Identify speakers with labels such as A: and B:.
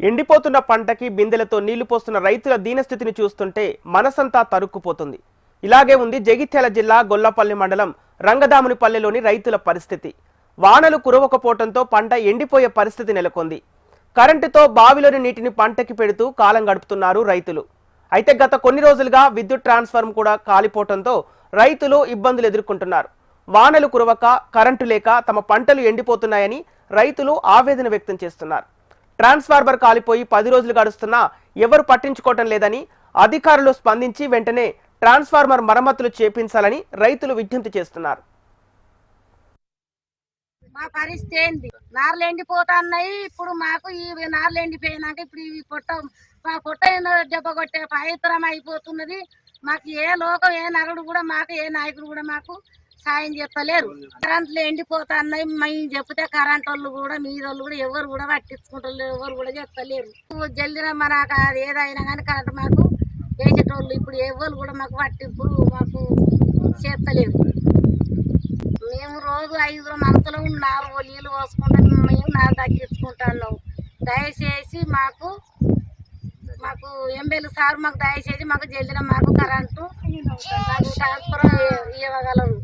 A: ఎండిపోతున్న పంటకి బిందెలతో నీళ్లు పోస్తున్న రైతుల దీనస్థితిని చూస్తుంటే మనసంతా తరుక్కుపోతుంది. ఇలాగే ఉంది జగిత్యాల జిల్లా గొల్లపల్లి మండలం రంగదామునిపల్లెలోని రైతుల పరిస్థితి. వానలు కురవకపోవడంతో పంట ఎండిపోయే పరిస్థితి నెలకొంది. కరెంటుతో బావిలోని నీటిని పంటకి పెడుతూ కాలం గడుపుతున్నారు రైతులు. అయితే గత కొన్ని రోజులుగా విద్యుత్ ట్రాన్స్ఫార్మర్ కూడా కాలిపోవడంతో రైతులు ఇబ్బందులు ఎదుర్కొంటున్నారు. వానలు కురవక కరెంటు లేక తమ పంటలు ఎండిపోతున్నాయని రైతులు ఆవేదన వ్యక్తం చేస్తున్నారు. ట్రాన్స్ఫార్మర్ కాలిపోయి 10 రోజులు గడుస్తున్నా ఎవరు పట్టించుకోవటం లేదని అధికారులు స్పందించి వెంటనే ట్రాన్స్ఫార్మర్ మరమ్మతులు చేపించాలని రైతులు విజ్ఞప్తి చేస్తున్నారు.
B: మా పరిస్థితి ఏంది? నార్లు ఎండిపోతున్నాయి. ఇప్పుడు మాకు ఈ నార్లు ఎండిపోయినాక ఇప్పుడు ఈ పొట్ట దెబ్బ కొట్టే పవిత్రం అయిపోతున్నది. మాకు ఏ లోకం ఏ నరుడు కూడా మాకు ఏ నాయకుడు కూడా మాకు సాయం చెప్పలేరు. కరెంట్లు ఎండిపోతున్నాయి. మేము చెప్తే కరెంట్ వాళ్ళు కూడా మీదోళ్ళు కూడా ఎవరు కూడా పట్టించుకుంటారు, ఎవరు కూడా చెప్తలేరు. జల్దిన మనకు అది ఏదైనా కానీ కరెంట్ మాకు వేసేటోళ్ళు ఇప్పుడు ఎవరు కూడా మాకు పట్టింపు మాకు చేస్తలేరు. మేము రోజు 5 మనసులో 4 నీళ్ళు పోసుకుంటాం. మేము నారు తగ్గించుకుంటున్నాం. దయచేసి మాకు ఎమ్మెల్యే సార్ మాకు దయచేసి మాకు జల్దిన మాకు కరెంటు ట్రాన్స్ఫర్ ఇవ్వగలరు.